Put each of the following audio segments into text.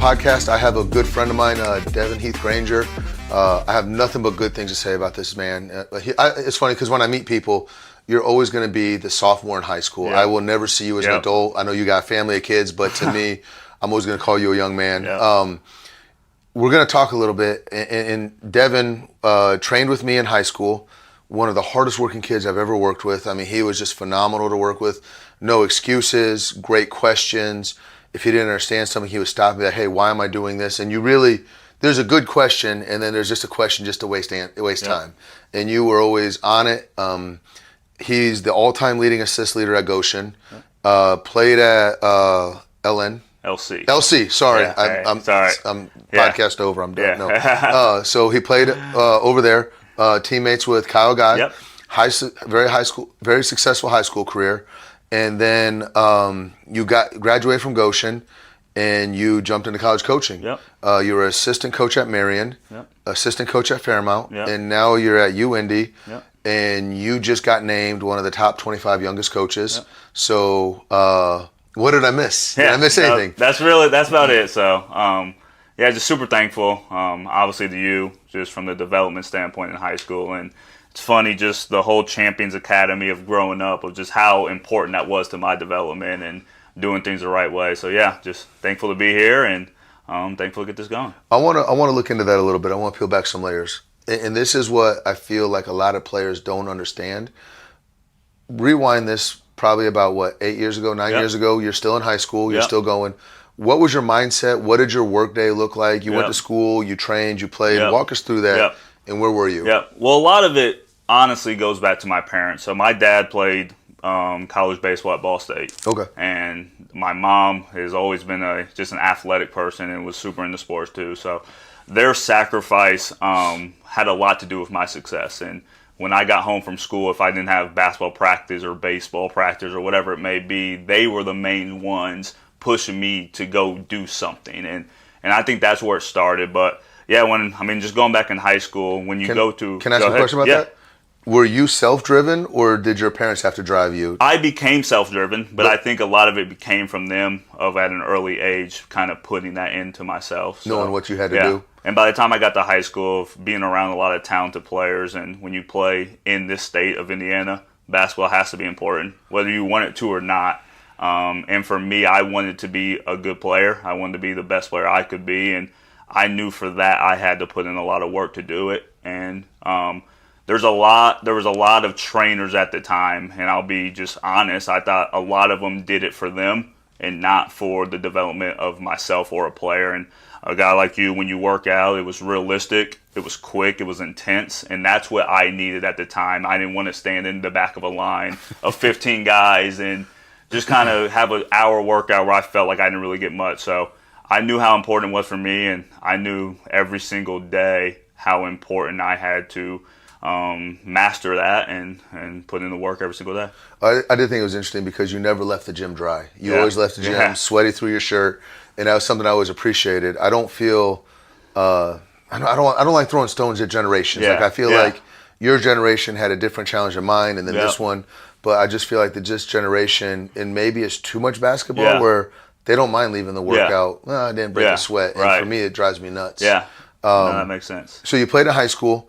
podcast. I have a good friend of mine, Devin, Heath, Granger. I have nothing but good things to say about this man. It's funny because when I meet people, you're always going to be the sophomore in high school. Yep. I will never see you as an adult. I know you got a family of kids, but to me, I'm always going to call you a young man. Yep. We're going to talk a little bit. And Devin trained with me in high school. One of the hardest working kids I've ever worked with. I mean, he was just phenomenal to work with. No excuses, great questions. If he didn't understand something, he would stop me like, hey, why am I doing this? And you really, there's a good question, and then there's just a question just to waste time. And you were always on it. He's the all-time leading assist leader at Goshen. Played at LC, sorry. Yeah, I'm sorry. I'm podcast over. I'm done. Yeah. No. So he played over there. Teammates with Kyle Guy. Yep. Very successful high school career. And then you graduated from Goshen, and you jumped into college coaching. Yep. You were assistant coach at Marion, assistant coach at Fairmount, and now you're at UIndy. Yep. And you just got named one of the top 25 youngest coaches. Yep. So what did I miss? Did I miss anything? That's about it. So just super thankful, obviously to you, just from the development standpoint in high school. And it's funny, just the whole Champions Academy of growing up, of just how important that was to my development and doing things the right way. So just thankful to be here and thankful to get this going. I want to look into that a little bit. I want to peel back some layers. And this is what I feel like a lot of players don't understand. Rewind this probably about, 8 years ago, 9 years ago. You're still in high school. You're still going. What was your mindset? What did your work day look like? You went to school, you trained, you played. Walk us through that. And where were you? Well, a lot of it honestly goes back to my parents. So my dad played college baseball at Ball State. Okay. And my mom has always been just an athletic person and was super into sports too. So their sacrifice had a lot to do with my success. And when I got home from school, if I didn't have basketball practice or baseball practice or whatever it may be, they were the main ones pushing me to go do something. And I think that's where it started. But just going back in high school, when you Can I ask you a question about that? Were you self-driven, or did your parents have to drive you? I became self-driven, but I think a lot of it came from them at an early age, kind of putting that into myself. So, knowing what you had to do. And by the time I got to high school, being around a lot of talented players, and when you play in this state of Indiana, basketball has to be important, whether you want it to or not. And for me, I wanted to be a good player. I wanted to be the best player I could be, and I knew for that I had to put in a lot of work to do it. And there was a lot of trainers at the time, and I'll be just honest, I thought a lot of them did it for them and not for the development of myself or a player. And a guy like you, when you work out, it was realistic, it was quick, it was intense, and that's what I needed at the time. I didn't want to stand in the back of a line of 15 guys and just kind of have an hour workout where I felt like I didn't really get much. So I knew how important it was for me, and I knew every single day how important I had to master that and put in the work every single day. I did think it was interesting because you never left the gym dry. You always left the gym sweaty through your shirt, and that was something I always appreciated. I don't feel I don't like throwing stones at generations. Like I feel like your generation had a different challenge than mine, and then this one. But I just feel like this generation, and maybe it's too much basketball where they don't mind leaving the workout. I didn't break a sweat, and for me, it drives me nuts. No, that makes sense. So you played in high school.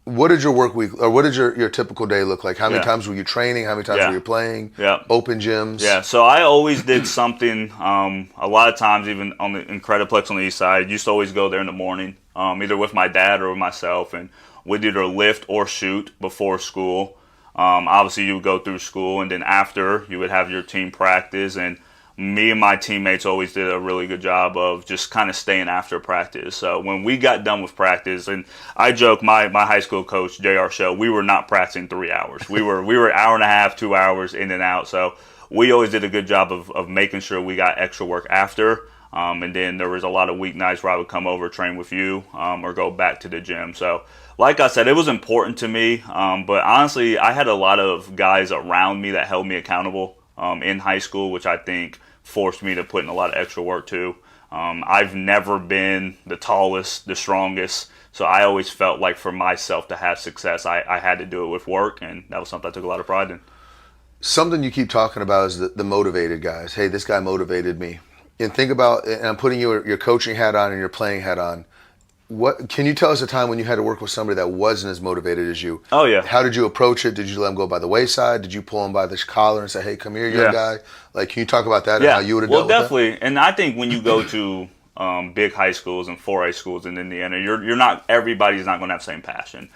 What did your work week, or what did your typical day look like? How many times were you training? How many times were you playing? Open gyms? So I always did something, a lot of times even in Creditplex on the east side, used to always go there in the morning, either with my dad or with myself, and we'd either lift or shoot before school. Obviously, you would go through school, and then after, you would have your team practice, and me and my teammates always did a really good job of just kind of staying after practice. So when we got done with practice, and I joke, my high school coach, J.R. Shell, we were not practicing 3 hours. We were hour and a half, 2 hours in and out. So we always did a good job of making sure we got extra work after. And then there was a lot of weeknights where I would come over, train with you, or go back to the gym. So like I said, it was important to me. But honestly, I had a lot of guys around me that held me accountable in high school, which I think forced me to put in a lot of extra work too. I've never been the tallest, the strongest, so I always felt like for myself to have success, I had to do it with work, and that was something I took a lot of pride in. Something you keep talking about is the motivated guys. Hey, this guy motivated me. And think about, and I'm putting your coaching hat on and your playing hat on. What can you tell us a time when you had to work with somebody that wasn't as motivated as you? Oh yeah. How did you approach it? Did you let them go by the wayside? Did you pull them by the collar and say, "Hey, come here, young guy"? Like, can you talk about that and how you would have dealt with that? Well, definitely. And I think when you go to big high schools and 4A schools in Indiana, you're not everybody's not going to have the same passion.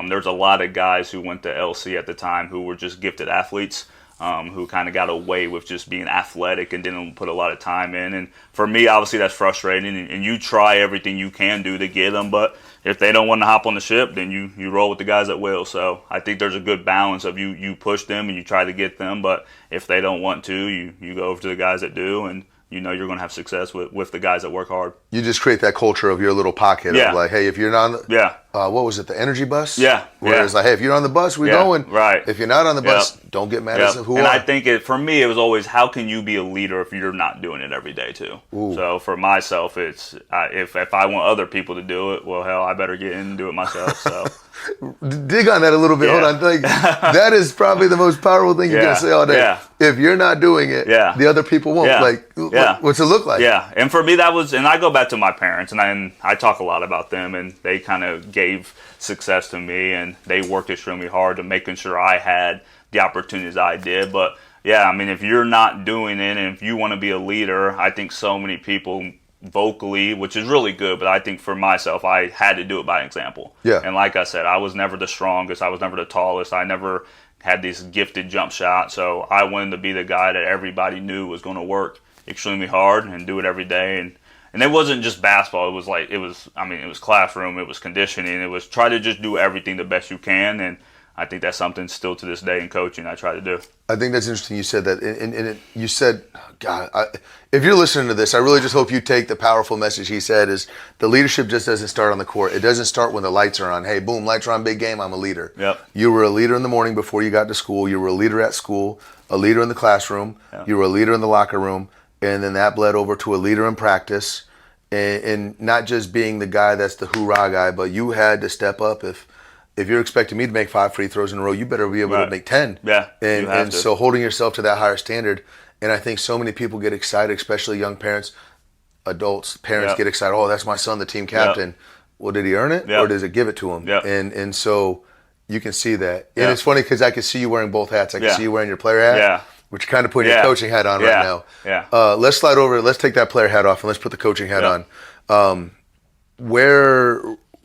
There's a lot of guys who went to LC at the time who were just gifted athletes. Who kind of got away with just being athletic and didn't put a lot of time in. And for me, obviously, that's frustrating. And you try everything you can do to get them, but if they don't want to hop on the ship, then you roll with the guys that will. So I think there's a good balance of you push them and you try to get them, but if they don't want to, you go over to the guys that do, and you know you're going to have success with the guys that work hard. You just create that culture of your little pocket of like, hey, if you're not on the, what was it, the energy bus? Yeah. Where it's like, hey, if you're on the bus, we're going. Right. If you're not on the bus, don't get mad at who And are. I think for me, it was always, how can you be a leader if you're not doing it every day too? Ooh. So for myself, it's if I want other people to do it, well, hell, I better get in and do it myself. So. Dig on that a little bit. Hold on. Like, that is probably the most powerful thing you're going to say all day. Yeah. If you're not doing it, the other people won't. Like, what's it look like? Yeah. And for me, that was, and I go back to my parents, and I talk a lot about them, and they kind of gave success to me, and they worked extremely hard to making sure I had the opportunities I did. But yeah, I mean, if you're not doing it, and if you want to be a leader, I think so many people vocally, which is really good, but I think for myself, I had to do it by example. Yeah. And like I said, I was never the strongest, I was never the tallest, I never had these gifted jump shots, so I wanted to be the guy that everybody knew was going to work extremely hard and do it every day. And it wasn't just basketball, it was classroom, it was conditioning, it was try to just do everything the best you can, and I think that's something still to this day in coaching I try to do. I think that's interesting you said that. And you said, God, if you're listening to this, I really just hope you take the powerful message he said is the leadership just doesn't start on the court. It doesn't start when the lights are on. Hey, boom, lights are on, big game, I'm a leader. Yep. You were a leader in the morning before you got to school. You were a leader at school, a leader in the classroom. Yep. You were a leader in the locker room. And then that bled over to a leader in practice. And not just being the guy that's the hoorah guy, but you had to step up. If you're expecting me to make 5 free throws in a row, you better be able to make 10. Yeah, and so holding yourself to that higher standard. And I think so many people get excited, especially young parents, adults, parents get excited. Oh, that's my son, the team captain. Well, did he earn it or does it give it to him? And so you can see that. And it's funny because I can see you wearing both hats. I can see you wearing your player hat, which you're kind of putting your coaching hat on right now. Yeah. Let's slide over. Let's take that player hat off and let's put the coaching hat on.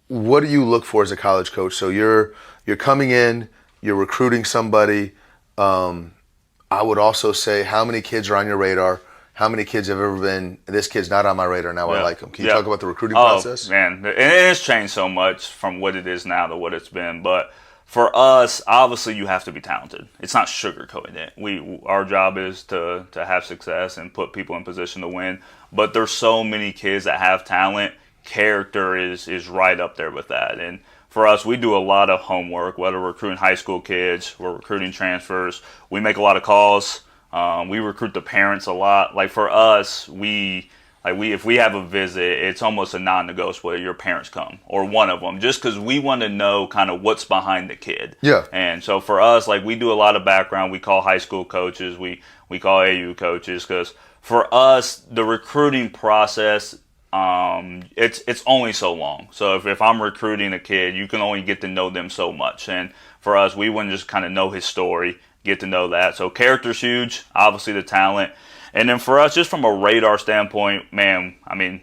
What do you look for as a college coach? So you're coming in, you're recruiting somebody. I would also say, how many kids are on your radar? How many kids have ever been, this kid's not on my radar, now I like him? Can you talk about the recruiting process? Oh, man, and it has changed so much from what it is now to what it's been. But for us, obviously, you have to be talented. It's not sugarcoating it. Our job is to have success and put people in position to win. But there's so many kids that have talent. Character is right up there with that. And for us, we do a lot of homework, whether we're recruiting high school kids, we're recruiting transfers. We make a lot of calls. We recruit the parents a lot. Like for us, if we have a visit, it's almost a non-negotiable that your parents come or one of them, just because we want to know kind of what's behind the kid. Yeah. And so for us, like we do a lot of background. We call high school coaches. We call AU coaches because for us, the recruiting process, it's only so long. So if I'm recruiting a kid, you can only get to know them so much. And for us, we want to just kind of know his story, get to know that. So character's huge, obviously the talent. And then for us, just from a radar standpoint, man, I mean,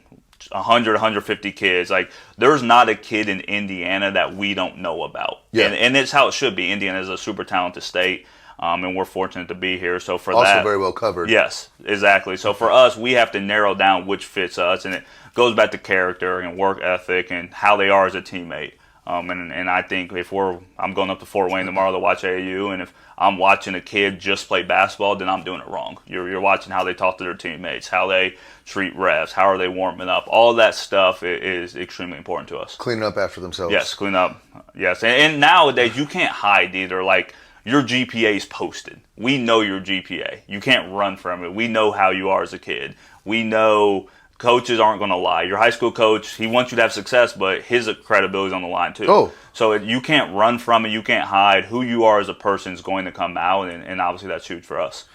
100, 150 kids. Like, there's not a kid in Indiana that we don't know about. Yeah. And it's how it should be. Indiana is a super talented state. And we're fortunate to be here. So for also that, very well covered. Yes, exactly. So for us, we have to narrow down which fits us, and it goes back to character and work ethic and how they are as a teammate. And I think I'm going up to Fort Wayne tomorrow to watch AAU, and if I'm watching a kid just play basketball, then I'm doing it wrong. You're watching how they talk to their teammates, how they treat refs, how are they warming up. All that stuff is extremely important to us. Cleaning up after themselves. Yes, clean up. Yes, and nowadays you can't hide either. Like, your GPA is posted. We know your GPA. You can't run from it. We know how you are as a kid. We know coaches aren't going to lie. Your high school coach, he wants you to have success, but his credibility is on the line too. Oh. So you can't run from it. You can't hide. Who you are as a person is going to come out, and obviously that's huge for us.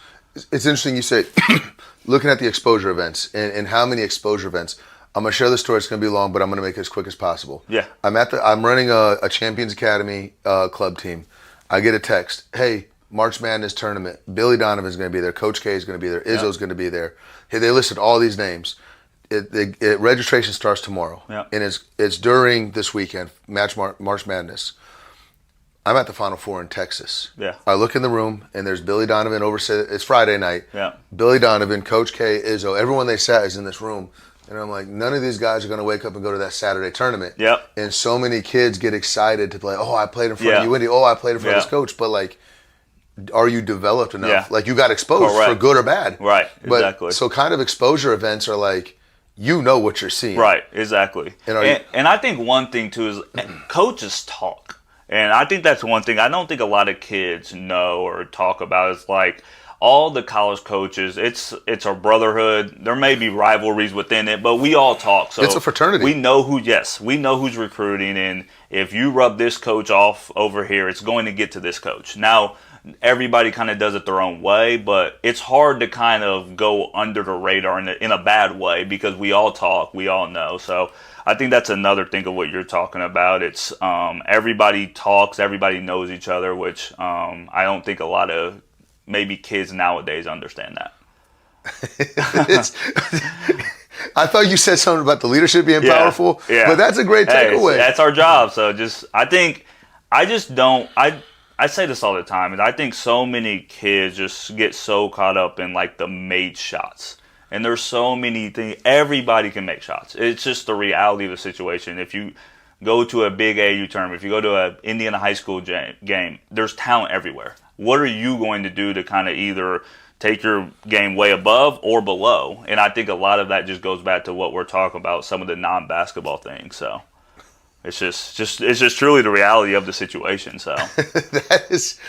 It's interesting you say, looking at the exposure events and how many exposure events. I'm gonna share the story. It's gonna be long, but I'm gonna make it as quick as possible. Yeah. I'm running a Champions Academy club team. I get a text. Hey, March Madness tournament. Billy Donovan's gonna be there. Coach K is gonna be there. Izzo's gonna be there. Hey, they listed all these names. Registration starts tomorrow, and it's during this weekend, March Madness. I'm at the Final Four in Texas. Yeah. I look in the room, and there's Billy Donovan it's Friday night. Yeah. Billy Donovan, Coach K, Izzo, everyone they sat is in this room. And I'm like, none of these guys are going to wake up and go to that Saturday tournament. Yep. And so many kids get excited to play, oh, I played in front of you, Wendy. Oh, I played in front of this coach. But, like, are you developed enough? Yeah. Like, you got exposed for good or bad. Right, exactly. But, so kind of exposure events are like, you know what you're seeing. Right, exactly. And I think one thing, too, is coaches talk. And I think that's one thing I don't think a lot of kids know or talk about. It's like, all the college coaches, it's a brotherhood. There may be rivalries within it, but we all talk. So it's a fraternity. We know who's recruiting, and if you rub this coach off over here, it's going to get to this coach. Now, everybody kind of does it their own way, but it's hard to kind of go under the radar in a bad way because we all talk, we all know. So I think that's another thing of what you're talking about. It's everybody talks, everybody knows each other, which I don't think a lot of maybe kids nowadays understand that. I thought you said something about the leadership being powerful, but that's a great takeaway. That's our job. So I say this all the time, and I think so many kids just get so caught up in like the made shots. And there's so many things. Everybody can make shots. It's just the reality of the situation. If you go to a big AU tournament, if you go to an Indiana high school game, there's talent everywhere. What are you going to do to kind of either take your game way above or below? And I think a lot of that just goes back to what we're talking about, some of the non-basketball things. So it's just truly the reality of the situation. So that is,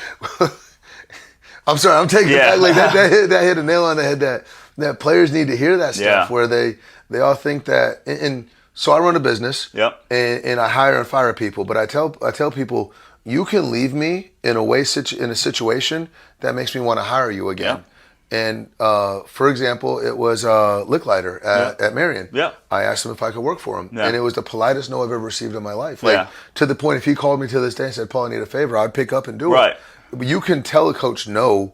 I'm sorry, I'm taking that like that hit a nail on the head. That players need to hear that stuff where they all think that. And so I run a business, and I hire and fire people. But I tell people, you can leave me in a situation that makes me want to hire you again. And for example, it was Licklider at Marion. I asked him if I could work for him, and it was the politest no I've ever received in my life. Like to the point, if he called me to this day and said, "Paul, I need a favor," I'd pick up and do it. But you can tell a coach no,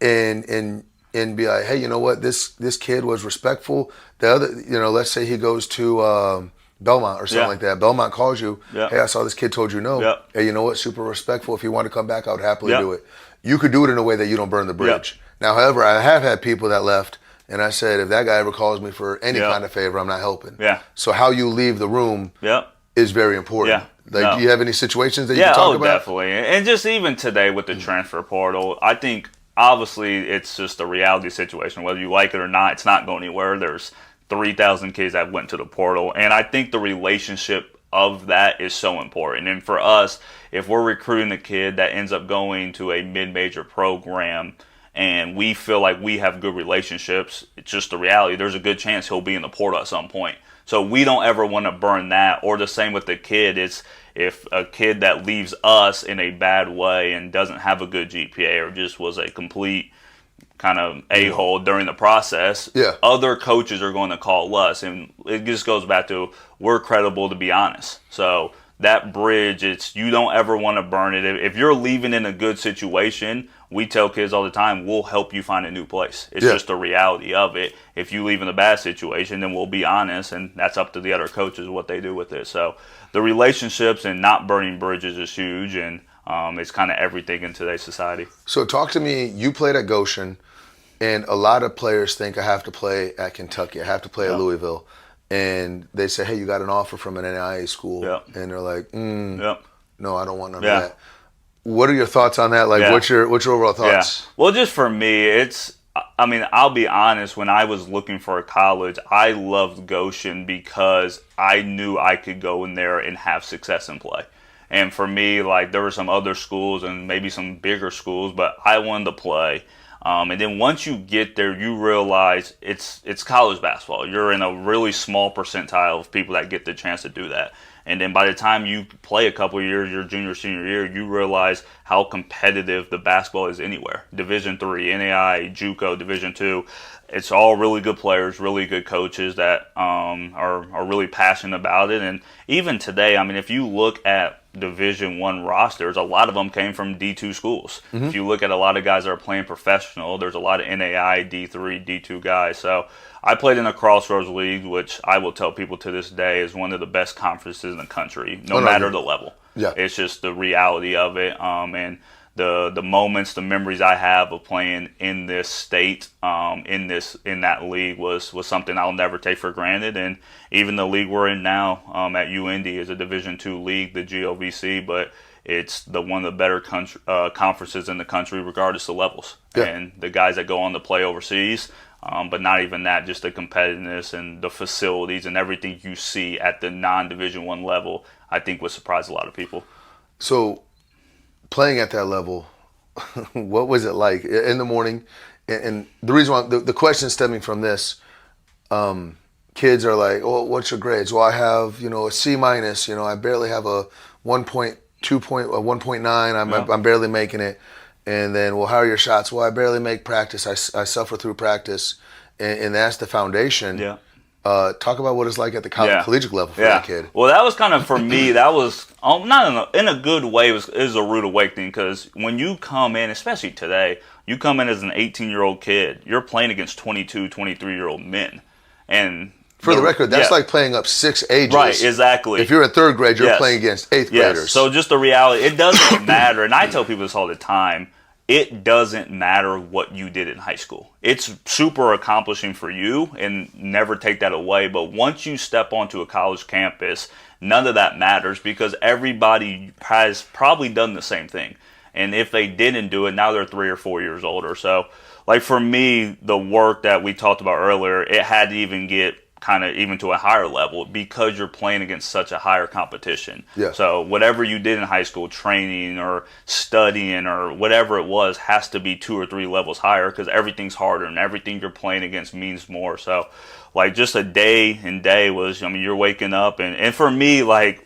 and be like, hey, you know what? This kid was respectful. The other, let's say he goes to Belmont or something like that. Belmont calls you. Hey, I saw this kid told you no. Hey, you know what? Super respectful. If you want to come back, I would happily do it. You could do it in a way that you don't burn the bridge. Now, however, I have had people that left, and I said, if that guy ever calls me for any kind of favor, I'm not helping. So how you leave the room is very important. Do you have any situations that you can talk about? Yeah, definitely. And just even today with the transfer portal, I think obviously it's just a reality situation. Whether you like it or not, it's not going anywhere. There's 3,000 kids that went to the portal. And I think the relationship of that is so important. And for us, if we're recruiting a kid that ends up going to a mid-major program and we feel like we have good relationships, it's just the reality. There's a good chance he'll be in the portal at some point. So we don't ever want to burn that. Or the same with the kid. It's if a kid that leaves us in a bad way and doesn't have a good GPA or just was a complete kind of a-hole during the process, other coaches are going to call us. And it just goes back to we're credible, to be honest. So that bridge, you don't ever want to burn it. If you're leaving in a good situation, we tell kids all the time, we'll help you find a new place. It's just the reality of it. If you leave in a bad situation, then we'll be honest, and that's up to the other coaches what they do with it. So the relationships and not burning bridges is huge, and it's kind of everything in today's society. So talk to me. You played at Goshen, and a lot of players think I have to play at Kentucky. I have to play at Louisville. And they say, hey, you got an offer from an NAIA school. And they're like, no, I don't want none of that. What are your thoughts on that? Like, what's your overall thoughts? Well, just for me, I'll be honest, when I was looking for a college, I loved Goshen because I knew I could go in there and have success and play. And for me, like, there were some other schools and maybe some bigger schools, but I wanted to play. And then once you get there, you realize it's college basketball. You're in a really small percentile of people that get the chance to do that. And then by the time you play a couple of years, your junior, senior year, you realize how competitive the basketball is anywhere. Division III, NAI, JUCO, Division II. It's all really good players, really good coaches that are really passionate about it. And even today, I mean, if you look at Division I rosters, a lot of them came from D2 schools. If you look at a lot of guys that are playing professional, there's a lot of NAI, D3, D2 guys. So I played in a Crossroads League, which I will tell people to this day is one of the best conferences in the country, no matter the level. Yeah. It's just the reality of it. And the moments, the memories I have of playing in this state, in that league was something I'll never take for granted. And even the league we're in now at UND is a Division II league, the GOVC, but it's one of the better conferences in the country, regardless of levels. Yeah. And the guys that go on to play overseas, but not even that, just the competitiveness and the facilities and everything you see at the non-Division I level, I think would surprise a lot of people. So, playing at that level, what was it like in the morning? And the reason why the question stemming from this, kids are like, "Oh, what's your grades?" Well, I have a C minus. I barely have a 1.9. I'm barely making it. And then, well, how are your shots? Well, I barely make practice. I suffer through practice, and that's the foundation. Yeah. Talk about what it's like at the collegiate level for that kid. Well, that was kind of, for me, that was, not in a good way, it was a rude awakening, because when you come in, especially today, you come in as an 18-year-old kid, you're playing against 22, 23-year-old men. And for the record, that's like playing up 6 ages. Right, exactly. If you're in third grade, you're playing against 8th graders. So just the reality, it doesn't matter, and I tell people this all the time, it doesn't matter what you did in high school. It's super accomplishing for you, and never take that away. But once you step onto a college campus, none of that matters, because everybody has probably done the same thing. And if they didn't do it, now they're 3 or 4 years older. So, like for me, the work that we talked about earlier, it had to even get kind of even to a higher level, because you're playing against such a higher competition. Yeah. So whatever you did in high school, training or studying or whatever it was, has to be 2 or 3 levels higher, because everything's harder and everything you're playing against means more. So like just a day was, you're waking up, and for me, like,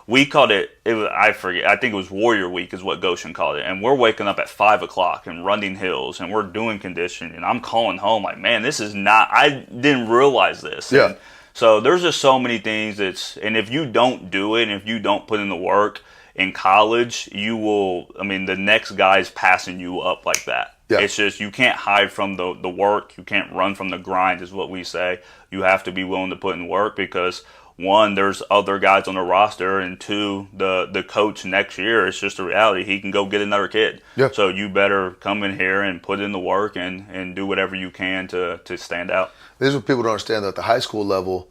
we called it I forget, I think it was Warrior Week is what Goshen called it. And we're waking up at 5 o'clock and running hills, and we're doing conditioning. And I'm calling home like, man, this is not, I didn't realize this. Yeah. And so there's just so many things and if you don't do it, and if you don't put in the work in college, you will, the next guy's passing you up like that. Yeah. It's just, you can't hide from the work. You can't run from the grind, is what we say. You have to be willing to put in work, because one, there's other guys on the roster, and two, the coach next year, it's just a reality. He can go get another kid. Yeah. So you better come in here and put in the work and do whatever you can to stand out. This is what people don't understand, though. At the high school level,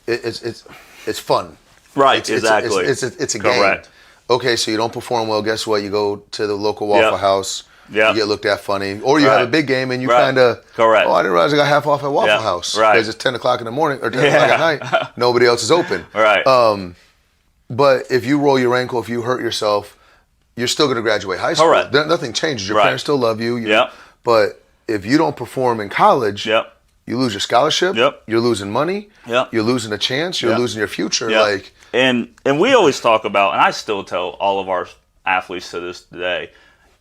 it's fun. Right, exactly. It's a game. Correct. Okay, so you don't perform well, guess what? You go to the local Waffle House. Yeah. You get looked at funny. Or you have a big game and you kind of, correct. Oh, I didn't realize I got half off at Waffle House. Right. Because it's 10 o'clock in the morning or 10 o'clock at night. Nobody else is open. Right. But if you roll your ankle, if you hurt yourself, you're still going to graduate high school. Correct. Nothing changes. Your parents still love you. Yep. But if you don't perform in college, you lose your scholarship. Yep. You're losing money. Yep. You're losing a chance. You're losing your future. Yep. And we always talk about, and I still tell all of our athletes to this day,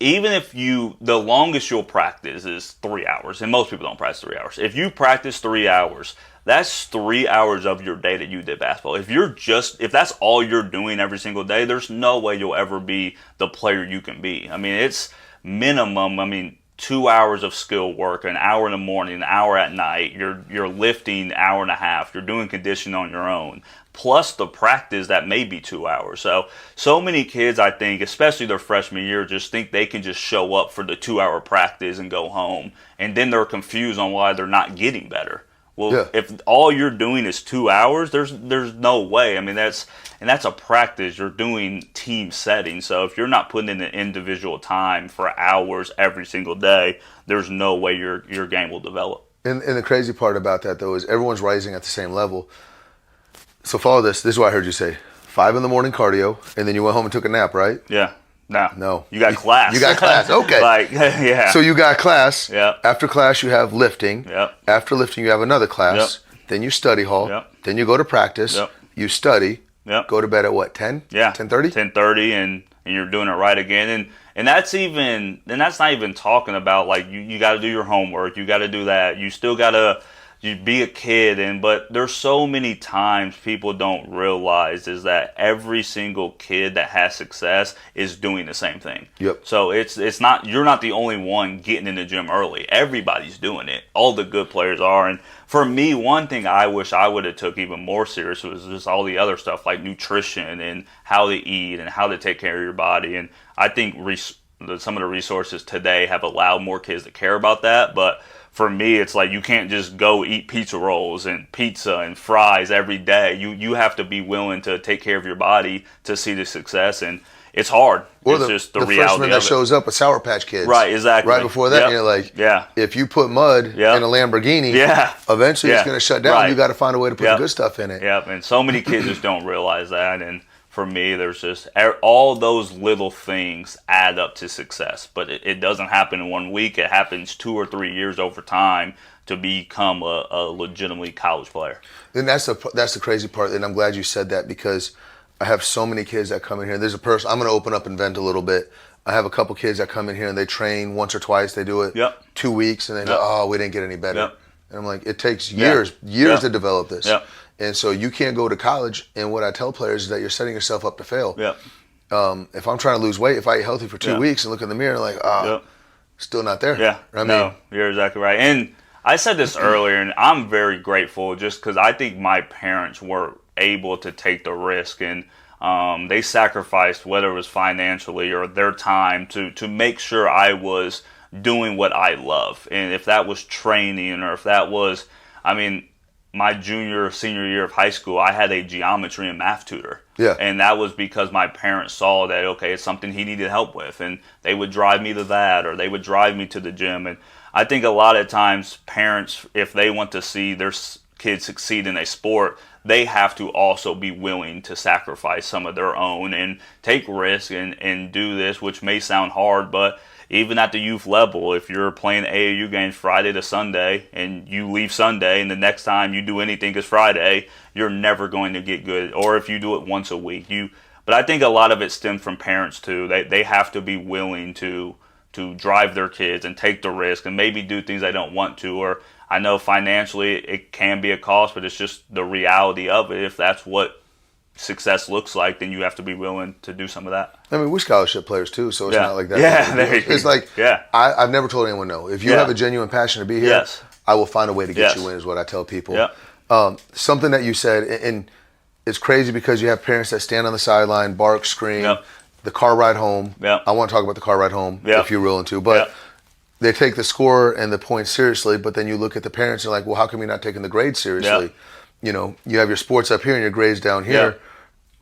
even if the longest you'll practice is 3 hours, and most people don't practice 3 hours. If you practice 3 hours, that's 3 hours of your day that you did basketball. If that's all you're doing every single day, there's no way you'll ever be the player you can be. It's minimum, 2 hours of skill work, an hour in the morning, an hour at night. You're lifting an hour and a half. You're doing conditioning on your own, plus the practice that may be 2 hours. So many kids, I think, especially their freshman year, just think they can just show up for the 2 hour practice and go home, and then they're confused on why they're not getting better. Well, if all you're doing is 2 hours, there's no way. That's a practice. You're doing team setting. So if you're not putting in the individual time for hours every single day, there's no way your game will develop. And the crazy part about that, though, is everyone's rising at the same level. So follow this. This is what I heard you say. 5 a.m. cardio, and then you went home and took a nap, right? Yeah. No. You got class. You got class. Okay. So you got class. Yeah. After class, you have lifting. Yep. After lifting, you have another class. Yep. Then you study hall. Yep. Then you go to practice. Yep. You study. Yep. Go to bed at what, 10? Yeah. 10:30? 10:30, and you're doing it right again. And that's not even talking about like you got to do your homework. You got to do that. You still got to you be a kid. But there's so many times people don't realize is that every single kid that has success is doing the same thing. Yep. So it's not, you're not the only one getting in the gym early. Everybody's doing it. All the good players are. And for me, one thing I wish I would have took even more serious was just all the other stuff like nutrition and how to eat and how to take care of your body. And I think some of the resources today have allowed more kids to care about that. But for me, it's like you can't just go eat pizza rolls and pizza and fries every day. You have to be willing to take care of your body to see the success, and it's hard. Or it's just the reality freshman that of it. shows up with Sour Patch Kids. Right, exactly. Right before that, Yep. you're like, yeah. if you put mud Yep. in a Lamborghini, Yeah. eventually Yeah. it's going to shut down. Right. You got to find a way to put Yep. the good stuff in it. Yep, and so many kids just don't realize that. And for me, there's just all those little things add up to success. But it doesn't happen in 1 week. It happens 2 or 3 years over time to become a legitimately college player. And that's the crazy part. And I'm glad you said that because I have so many kids that come in here. There's a person, I'm going to open up and vent a little bit. I have a couple kids that come in here and they train once or twice. They do it Yep. 2 weeks and they go, oh, we didn't get any better. Yep. And I'm like, it takes years to develop this. Yep. And so you can't go to college. And what I tell players is that you're setting yourself up to fail. Yep. If I'm trying to lose weight, if I eat healthy for 2 weeks and look in the mirror, like, Yep. still not there. Yeah, I mean, no, you're exactly right. And I said this earlier, and I'm very grateful just because I think my parents were able to take the risk, and they sacrificed, whether it was financially or their time, to make sure I was doing what I love. And if that was training, or if that was, I mean, my senior year of high school, I had a geometry and math tutor. Yeah. And that was because my parents saw that, okay, it's something he needed help with. And they would drive me to that, or they would drive me to the gym. And I think a lot of times parents, if they want to see their kids succeed in a sport, they have to also be willing to sacrifice some of their own and take risks and do this, which may sound hard, but even at the youth level, if you're playing AAU games Friday to Sunday and you leave Sunday and the next time you do anything is Friday, you're never going to get good. Or if you do it once a week, but I think a lot of it stems from parents too. They have to be willing to drive their kids and take the risk and maybe do things they don't want to. Or I know financially it can be a cost, but it's just the reality of it. If that's what success looks like, then you have to be willing to do some of that. I mean, we're scholarship players too, so it's not like that. Yeah, there you go. It's like, I've never told anyone no. If you have a genuine passion to be here, I will find a way to get you in, is what I tell people. Yeah. Something that you said, and it's crazy because you have parents that stand on the sideline, bark, scream, the car ride home. I want to talk about the car ride home if you're willing to, but they take the score and the points seriously, but then you look at the parents and like, well, how come you're not taking the grades seriously? You know, you have your sports up here and your grades down here.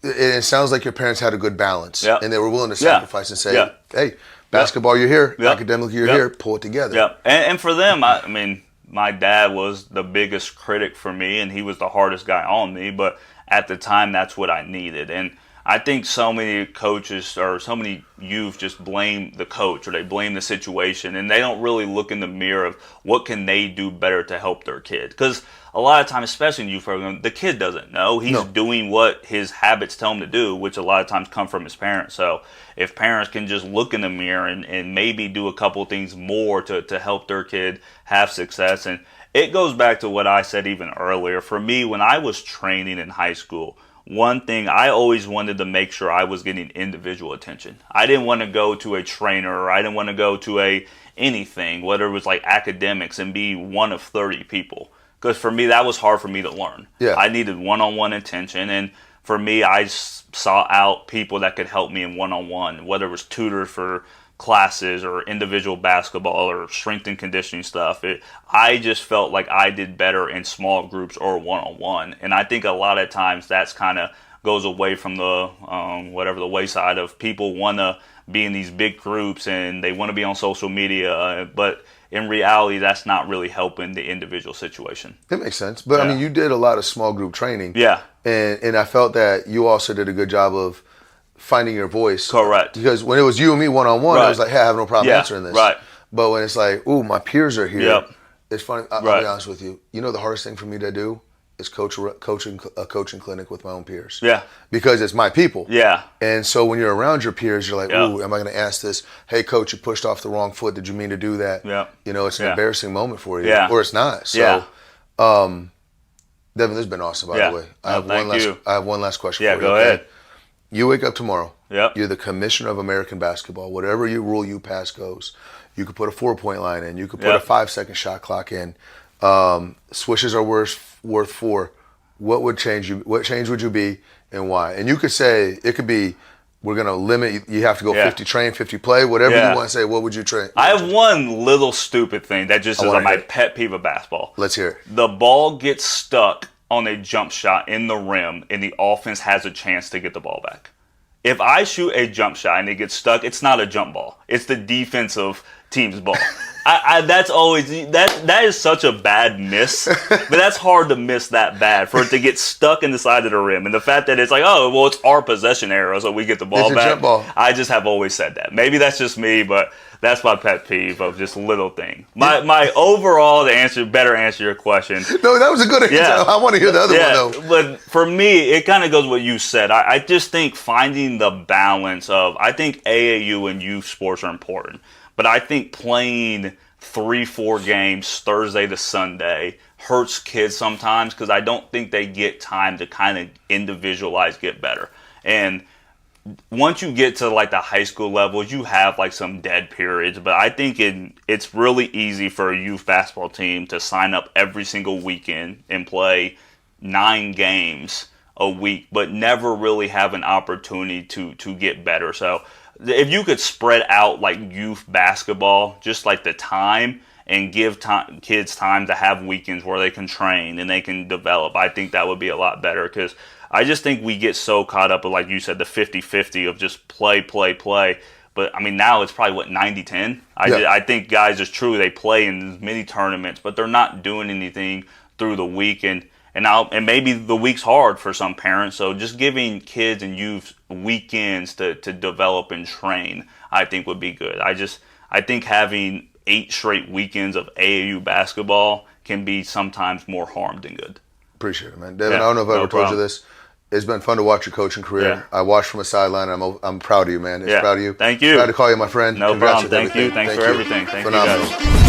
It sounds like your parents had a good balance, and they were willing to sacrifice and say, hey, basketball, you're here, academically, you're here, pull it together. Yeah, and for them, I mean, my dad was the biggest critic for me, and he was the hardest guy on me, but at the time, that's what I needed. And I think so many coaches or so many youth just blame the coach or they blame the situation, and they don't really look in the mirror of what can they do better to help their kid. Because a lot of times, especially in youth program, the kid doesn't know. He's doing what his habits tell him to do, which a lot of times come from his parents. So if parents can just look in the mirror and maybe do a couple things more to help their kid have success. And it goes back to what I said even earlier. For me, when I was training in high school, one thing I always wanted to make sure I was getting individual attention. I didn't want to go to a trainer, or I didn't want to go to anything, whether it was like academics, and be one of 30 people. Because for me, that was hard for me to learn. I needed one-on-one attention, and for me, I sought out people that could help me in one-on-one, whether it was tutors for classes or individual basketball or strength and conditioning stuff. I just felt like I did better in small groups or one-on-one. And I think a lot of times that's kind of goes away from the the wayside of people want to be in these big groups and they want to be on social media, but in reality, that's not really helping the individual situation. It makes sense. But I mean, you did a lot of small group training. And I felt that you also did a good job of finding your voice. Correct. Because when it was you and me one-on-one, it was like, hey, I have no problem answering this. But when it's like, ooh, my peers are here, it's funny. I'll be honest with you. You know the hardest thing for me to do is coaching a coaching clinic with my own peers. Yeah. Because it's my people. Yeah. And so when you're around your peers, you're like, Yeah. ooh, am I going to ask this? Hey, coach, you pushed off the wrong foot. Did you mean to do that? Yeah. You know, it's an Yeah. embarrassing moment for you. Yeah. Or it's not. So, Yeah. Devin, this has been awesome, by Yeah. the way. No, I have one last question Yeah, for you. go okay? ahead. You wake up tomorrow. Yep. You're the commissioner of American basketball. Whatever you rule you pass goes. You could put a 4-point line in. You could put a 5-second shot clock in. Swishes are worth 4. What change would you be and why? And you could say, it could be, we're going to limit, you have to go 50 train, 50 play, whatever you want to say. What would you train? I have one little stupid thing that just is my pet peeve of basketball. Let's hear it. The ball gets stuck on a jump shot in the rim, and the offense has a chance to get the ball back. If I shoot a jump shot and it gets stuck, it's not a jump ball. It's the defensive team's ball. That's always that is such a bad miss, but that's hard to miss that bad for it to get stuck in the side of the rim. And the fact that it's like, oh, well, it's our possession area, so we get the ball it's back. A jump ball. I just have always said that. Maybe that's just me, but that's my pet peeve of just little thing. My overall, better answer your question. No, that was a good answer. Yeah. I want to hear the other one though. But for me, it kind of goes what you said. I just think finding the balance of, I think AAU and youth sports are important, but I think playing 3-4 games Thursday to Sunday hurts kids sometimes because I don't think they get time to kind of individualize, get better. And once you get to like the high school levels, you have like some dead periods, but I think it's really easy for a youth basketball team to sign up every single weekend and play 9 games a week, but never really have an opportunity to get better. So if you could spread out like youth basketball, just like the time, and give kids time to have weekends where they can train and they can develop, I think that would be a lot better because I just think we get so caught up with, like you said, the 50-50 of just play. But, I mean, now it's probably, 90-10? I think guys, it's true, they play in many tournaments, but they're not doing anything through the week. And maybe the week's hard for some parents, so just giving kids and youth weekends to develop and train, I think would be good. I think having 8 straight weekends of AAU basketball can be sometimes more harm than good. Appreciate it, man. Devin, I don't know if I ever told you this. It's been fun to watch your coaching career. Yeah. I watched from a sideline, and I'm proud of you, man. Proud of you. Thank you. Proud to call you my friend. No problem. Thank you. Thanks for everything. Thank you, guys.